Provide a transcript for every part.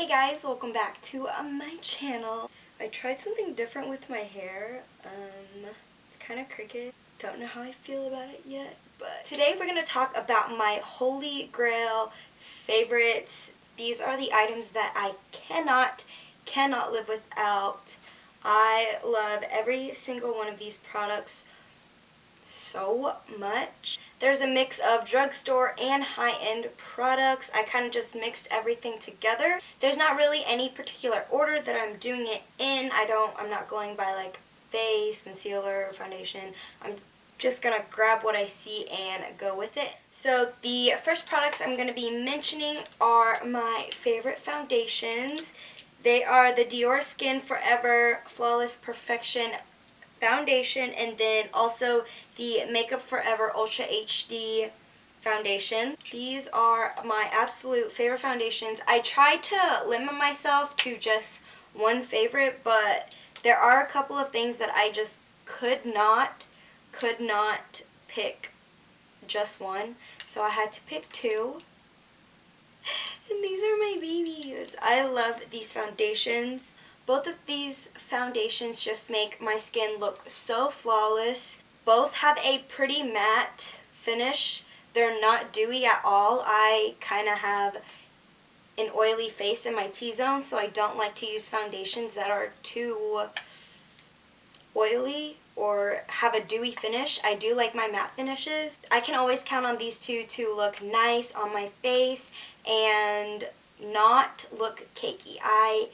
Hey guys, welcome back to my channel. I tried something different with my hair. It's kind of cricket. Don't know how I feel about it yet. But today we're going to talk about my holy grail favorites. These are the items that I cannot live without. I love every single one of these products so much. There's a mix of drugstore and high-end products. I kind of just mixed everything together. There's not really any particular order that I'm doing it in. I'm not going by like face, concealer, foundation. I'm just gonna grab what I see and go with it. So the first products I'm gonna be mentioning are my favorite foundations. They are the Diorskin Forever Flawless Perfection foundation, and then also the Makeup Forever Ultra HD foundation. These are my absolute favorite foundations. I tried to limit myself to just one favorite, but there are a couple of things that I just could not pick just one, so I had to pick two. And these are my babies. I love these foundations. Both of these foundations just make my skin look so flawless. Both have a pretty matte finish. They're not dewy at all. I kind of have an oily face in my T-zone, so I don't like to use foundations that are too oily or have a dewy finish. I do like my matte finishes. I can always count on these two to look nice on my face and not look cakey. I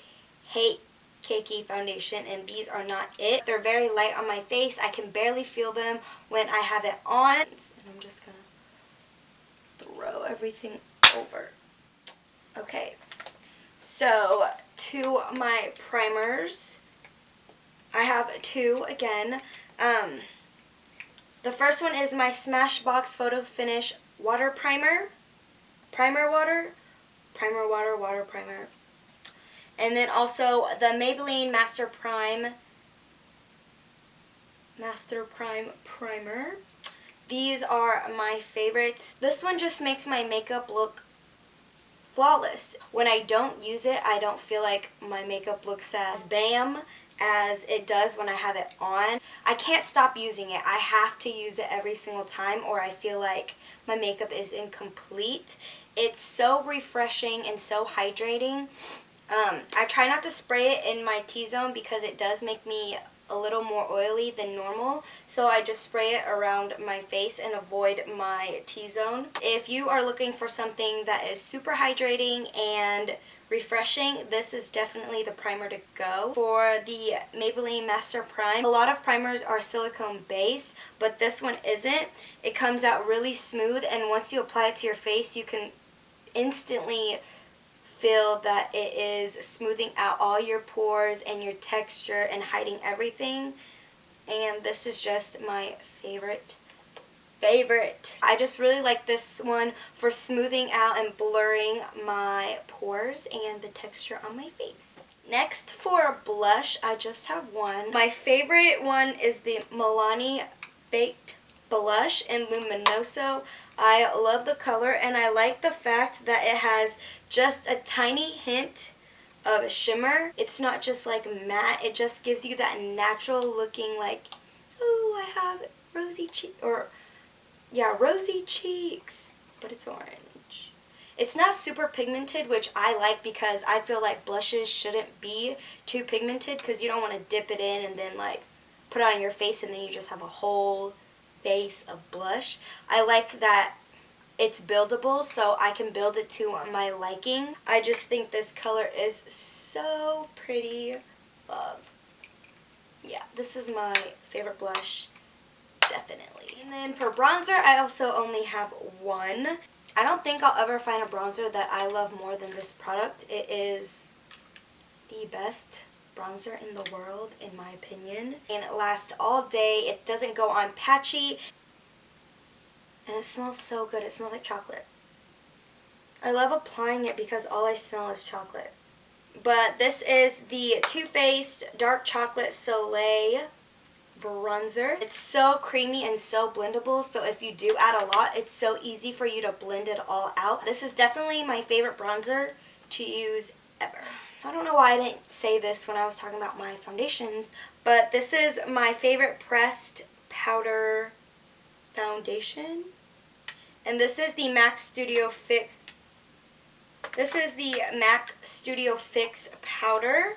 hate cakey foundation, and these are not it. They're very light on my face. I can barely feel them when I have it on. And I'm just gonna throw everything over. Okay, so to my primers. I have two again. The first one is my Smashbox Photo Finish Water Primer. Primer Water, Water Primer. And then also the Maybelline Master Prime Primer. These are my favorites. This one just makes my makeup look flawless. When I don't use it, I don't feel like my makeup looks as bam as it does when I have it on. I can't stop using it. I have to use it every single time, or I feel like my makeup is incomplete. It's so refreshing and so hydrating. I try not to spray it in my T-zone because it does make me a little more oily than normal, so I just spray it around my face and avoid my T-zone. If you are looking for something that is super hydrating and refreshing, this is definitely the primer to go. For the Maybelline Master Prime, a lot of primers are silicone base, but this one isn't. It comes out really smooth, and once you apply it to your face, you can instantly feel that it is smoothing out all your pores and your texture and hiding everything. And this is just my favorite. I just really like this one for smoothing out and blurring my pores and the texture on my face. Next, for blush, I just have one. My favorite one is the Milani Baked Blush in Luminoso. I love the color, and I like the fact that it has just a tiny hint of shimmer. It's not just like matte. It just gives you that natural looking, like, oh, I have rosy cheeks, but it's orange. It's not super pigmented, which I like because I feel like blushes shouldn't be too pigmented because you don't want to dip it in and then like put it on your face and then you just have a whole base of blush. I like that it's buildable, so I can build it to my liking. I just think this color is so pretty. Love. Yeah, this is my favorite blush, definitely. And then for bronzer, I also only have one. I don't think I'll ever find a bronzer that I love more than this product. It is the best bronzer in the world, in my opinion, and it lasts all day. It doesn't go on patchy, and it smells so good. It smells like chocolate. I love applying it because all I smell is chocolate. But this is the Too Faced Dark Chocolate Soleil bronzer. It's so creamy and so blendable, so if you do add a lot, it's so easy for you to blend it all out. This is definitely my favorite bronzer to use ever. I don't know why I didn't say this when I was talking about my foundations, but this is my favorite pressed powder foundation. And this is the MAC Studio Fix. This is the MAC Studio Fix powder.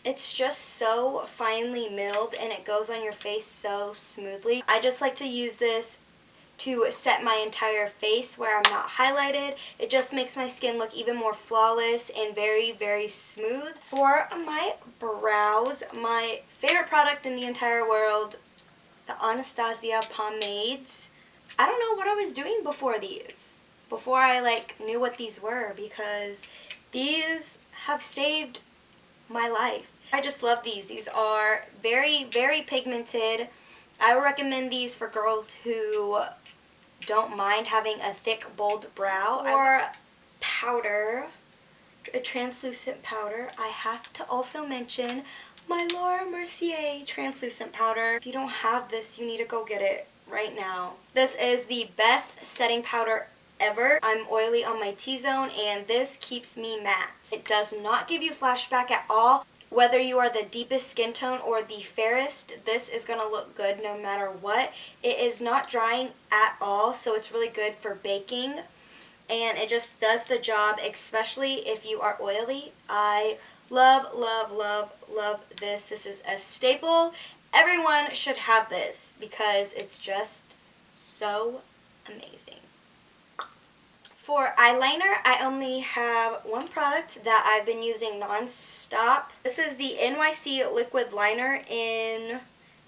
It's just so finely milled and it goes on your face so smoothly. I just like to use this to set my entire face where I'm not highlighted. It just makes my skin look even more flawless and very, very smooth. For my brows, my favorite product in the entire world, the Anastasia pomades. I don't know what I was doing before these. Before I knew what these were, because these have saved my life. I just love these. These are very, very pigmented. I would recommend these for girls who don't mind having a thick, bold brow. Or powder, a translucent powder, I have to also mention my Laura Mercier translucent powder. If you don't have this, you need to go get it right now. This is the best setting powder ever. I'm oily on my T-zone and this keeps me matte. It does not give you flashback at all. Whether you are the deepest skin tone or the fairest, this is going to look good no matter what. It is not drying at all, so it's really good for baking. And it just does the job, especially if you are oily. I love, love, love, love this. This is a staple. Everyone should have this because it's just so amazing. For eyeliner, I only have one product that I've been using non-stop. This is the NYC Liquid Liner in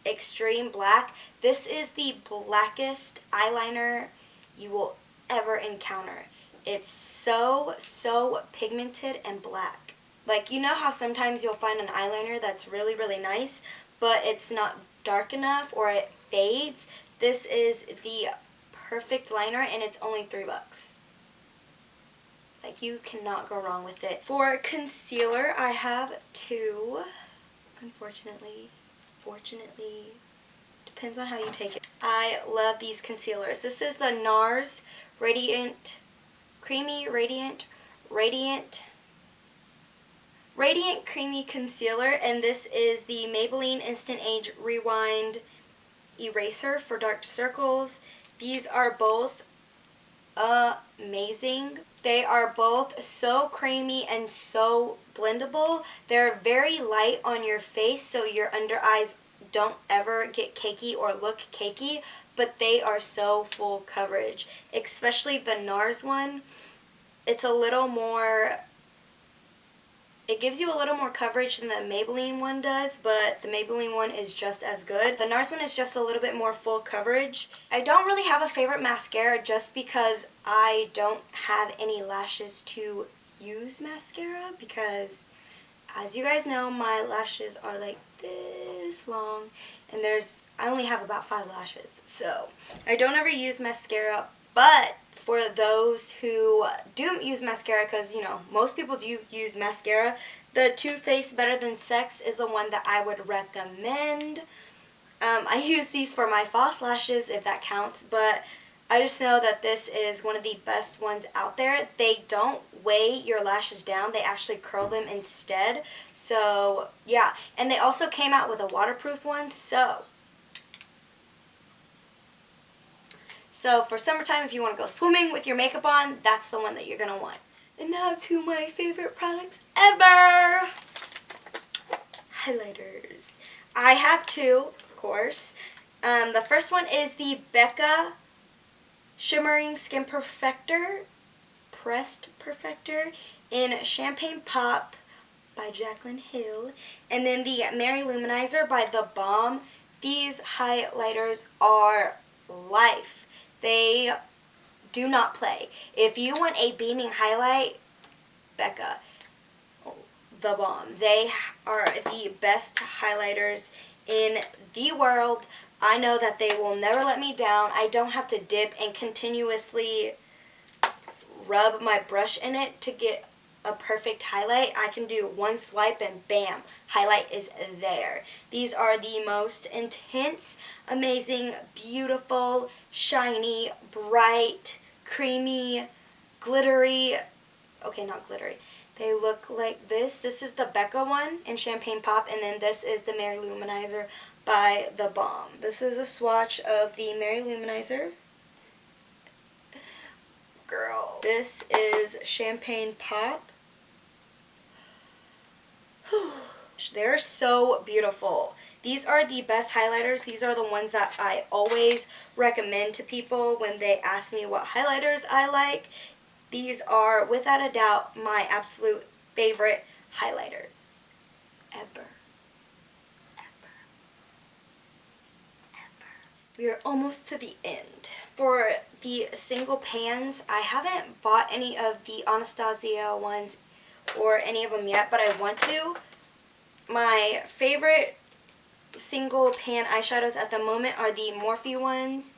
Extreme Black. This is the blackest eyeliner you will ever encounter. It's so, so pigmented and black. Like, you know how sometimes you'll find an eyeliner that's really, really nice, but it's not dark enough or it fades? This is the perfect liner and it's only $3. Like, you cannot go wrong with it. For concealer, I have two, unfortunately. Fortunately, depends on how you take it. I love these concealers. This is the Nars Radiant Creamy Creamy Concealer, and this is the Maybelline Instant Age Rewind Eraser for dark circles. These are both amazing. They are both so creamy and so blendable. They're very light on your face, so your under eyes don't ever get cakey or look cakey, but they are so full coverage. Especially the Nars one. It's a little more, it gives you a little more coverage than the Maybelline one does, but the Maybelline one is just as good. The Nars one is just a little bit more full coverage. I don't really have a favorite mascara just because I don't have any lashes to use mascara, because as you guys know, my lashes are like this long and I only have about 5 lashes. So I don't ever use mascara. But for those who do use mascara, because, you know, most people do use mascara, the Too Faced Better Than Sex is the one that I would recommend. I use these for my false lashes, if that counts, but I just know that this is one of the best ones out there. They don't weigh your lashes down. They actually curl them instead. So, yeah. And they also came out with a waterproof one, so for summertime, if you want to go swimming with your makeup on, that's the one that you're going to want. And now to my favorite products ever. Highlighters. I have two, of course. The first one is the Becca Shimmering Skin Perfector, Pressed Perfector in Champagne Pop by Jaclyn Hill. And then the Mary Luminizer by the Balm. These highlighters are life. They do not play. If you want a beaming highlight, Becca, the Balm. They are the best highlighters in the world. I know that they will never let me down. I don't have to dip and continuously rub my brush in it to get a perfect highlight. I can do one swipe and bam, highlight is there. These are the most intense, amazing, beautiful, shiny, bright, creamy, glittery, okay, not glittery. They look like this. This is the Becca one in Champagne Pop, and then this is the Mary Luminizer by the Balm. This is a swatch of the Mary Luminizer. Girl. This is Champagne Pop. They're so beautiful. These are the best highlighters. These are the ones that I always recommend to people when they ask me what highlighters I like. These are, without a doubt, my absolute favorite highlighters ever. We are almost to the end. For the single pans, I haven't bought any of the Anastasia ones or any of them yet, but I want to. My favorite single pan eyeshadows at the moment are the Morphe ones.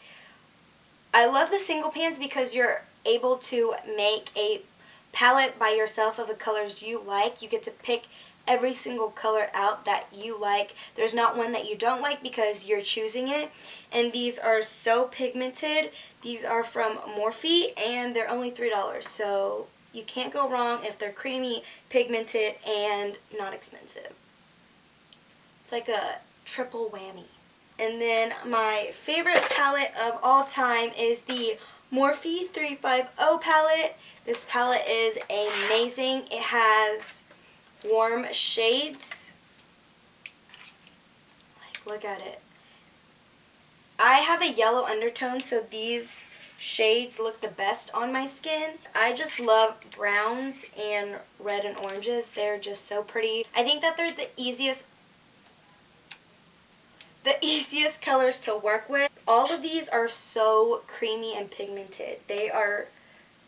I love the single pans because you're able to make a palette by yourself of the colors you like. You get to pick every single color out that you like. There's not one that you don't like because you're choosing it. And these are so pigmented. These are from Morphe and they're only $3. So you can't go wrong if they're creamy, pigmented, and not expensive. It's like a triple whammy. And then my favorite palette of all time is the Morphe 350 palette. This palette is amazing. It has warm shades. Like, look at it. I have a yellow undertone, so these shades look the best on my skin. I just love browns and red and oranges. They're just so pretty. I think that they're the easiest colors to work with. All of these are so creamy and pigmented. They are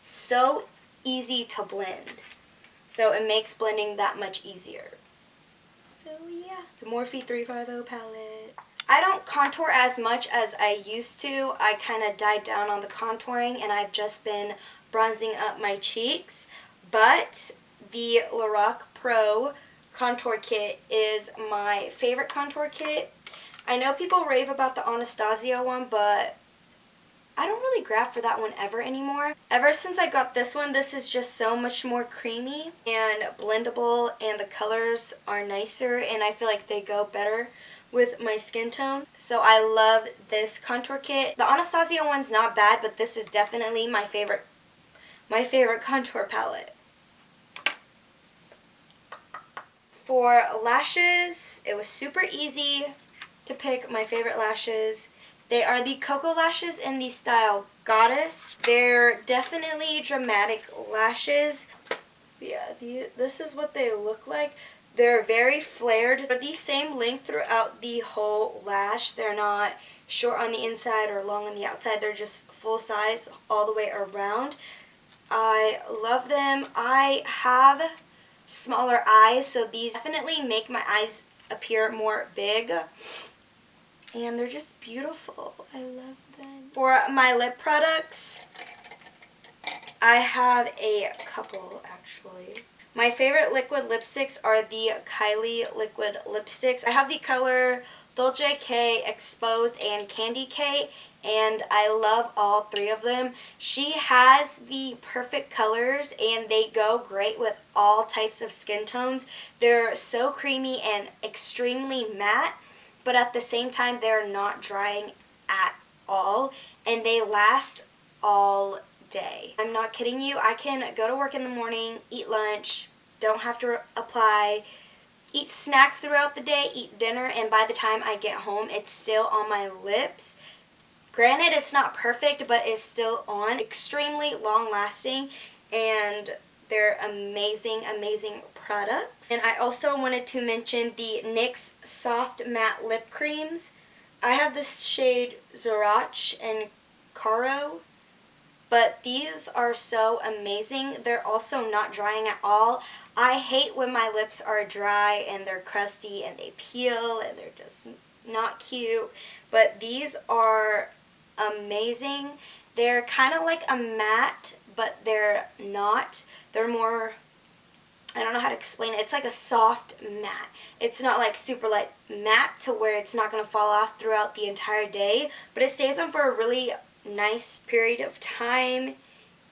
so easy to blend. So it makes blending that much easier. So yeah, the Morphe 350 palette. I don't contour as much as I used to. I kind of died down on the contouring and I've just been bronzing up my cheeks. But the Lorac Pro Contour Kit is my favorite contour kit. I know people rave about the Anastasia one, but I don't really grab for that one ever anymore. Ever since I got this one, this is just so much more creamy and blendable, and the colors are nicer, and I feel like they go better with my skin tone. So I love this contour kit. The Anastasia one's not bad, but this is definitely my favorite contour palette. For lashes, it was super easy to pick my favorite lashes. They are the KoKo lashes in the style Goddess. They're definitely dramatic lashes. Yeah, this is what they look like. They're very flared. They're the same length throughout the whole lash. They're not short on the inside or long on the outside. They're just full size all the way around. I love them. I have smaller eyes, so these definitely make my eyes appear more big. And they're just beautiful. I love them. For my lip products, I have a couple actually. My favorite liquid lipsticks are the Kylie liquid lipsticks. I have the color Dolce K, Exposed, and Candy K, and I love all three of them. She has the perfect colors and they go great with all types of skin tones. They're so creamy and extremely matte, but at the same time they're not drying at all, and they last all day. I'm not kidding you. I can go to work in the morning, eat lunch, don't have to apply, eat snacks throughout the day, eat dinner, and by the time I get home it's still on my lips. Granted, it's not perfect, but it's still on. Extremely long lasting, and they're amazing, amazing products. And I also wanted to mention the NYX Soft Matte Lip Creams. I have this shade Zorach and Caro, but these are so amazing. They're also not drying at all. I hate when my lips are dry and they're crusty and they peel and they're just not cute, but these are amazing. They're kind of like a matte, but they're not. They're more, I don't know how to explain it. It's like a soft matte. It's not like super like matte to where it's not going to fall off throughout the entire day, but it stays on for a really nice period of time,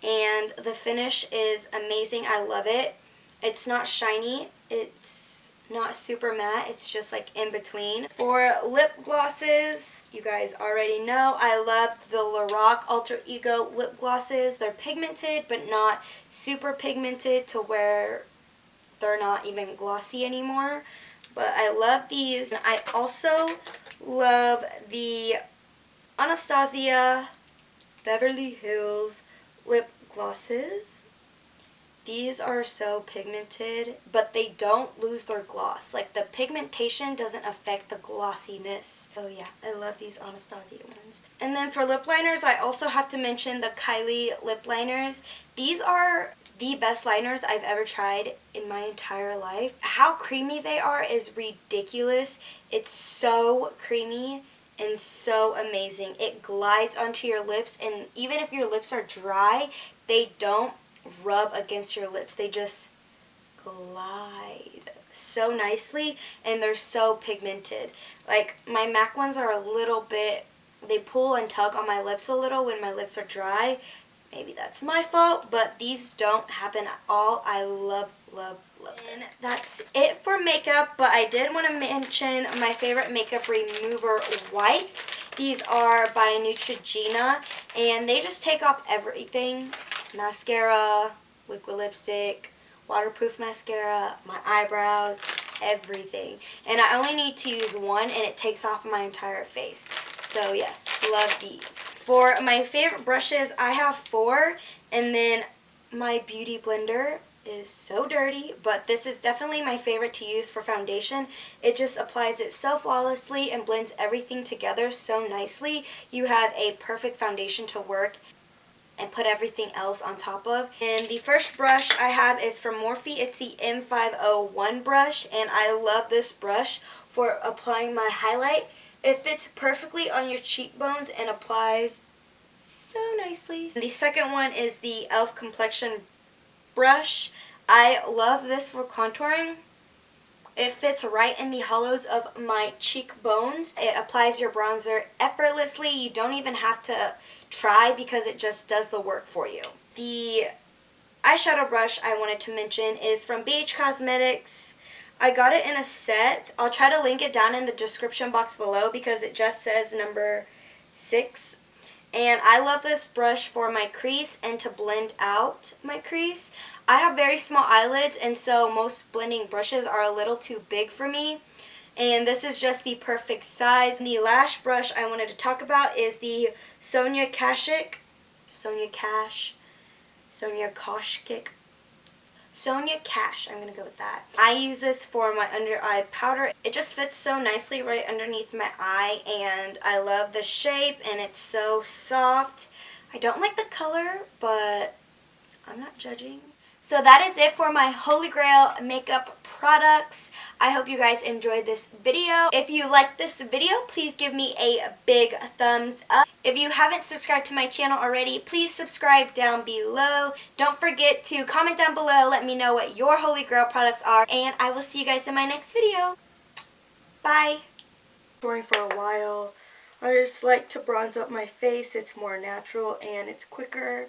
and the finish is amazing. I love it. It's not shiny. It's not super matte. It's just like in between. For lip glosses, you guys already know I love the Lorac Alter Ego lip glosses. They're pigmented, but not super pigmented to where they're not even glossy anymore. But I love these. I also love the Anastasia Beverly Hills lip glosses. These are so pigmented, but they don't lose their gloss. Like, the pigmentation doesn't affect the glossiness. Oh yeah, I love these Anastasia ones. And then for lip liners, I also have to mention the Kylie lip liners. These are the best liners I've ever tried in my entire life. How creamy they are is ridiculous. It's so creamy and so amazing. It glides onto your lips, and even if your lips are dry, they don't rub against your lips. They just glide so nicely, and they're so pigmented. Like, my MAC ones are a little bit, they pull and tug on my lips a little when my lips are dry. Maybe that's my fault, but these don't happen at all. I love, love, love them. And that's it for makeup, but I did want to mention my favorite makeup remover wipes. These are by Neutrogena, and they just take off everything. Mascara, liquid lipstick, waterproof mascara, my eyebrows, everything. And I only need to use one, and it takes off my entire face. So yes, love these. For my favorite brushes, I have 4, and then my beauty blender is so dirty, but this is definitely my favorite to use for foundation. It just applies it so flawlessly and blends everything together so nicely. You have a perfect foundation to work and put everything else on top of. And the first brush I have is from Morphe. It's the M501 brush, and I love this brush for applying my highlight. It fits perfectly on your cheekbones and applies so nicely. The second one is the e.l.f. Complexion brush. I love this for contouring. It fits right in the hollows of my cheekbones. It applies your bronzer effortlessly. You don't even have to try because it just does the work for you. The eyeshadow brush I wanted to mention is from BH Cosmetics. I got it in a set. I'll try to link it down in the description box below because it just says number 6. And I love this brush for my crease and to blend out my crease. I have very small eyelids, and so most blending brushes are a little too big for me. And this is just the perfect size. The lash brush I wanted to talk about is the Sonia Kashuk. Sonia Cash, I'm going to go with that. I use this for my under eye powder. It just fits so nicely right underneath my eye, and I love the shape, and it's so soft. I don't like the color, but I'm not judging. So that is it for my Holy Grail makeup products. I hope you guys enjoyed this video. If you liked this video, please give me a big thumbs up. If you haven't subscribed to my channel already, please subscribe down below. Don't forget to comment down below. Let me know what your Holy Grail products are, and I will see you guys in my next video. Bye. Touring for a while. I just like to bronze up my face. It's more natural and it's quicker.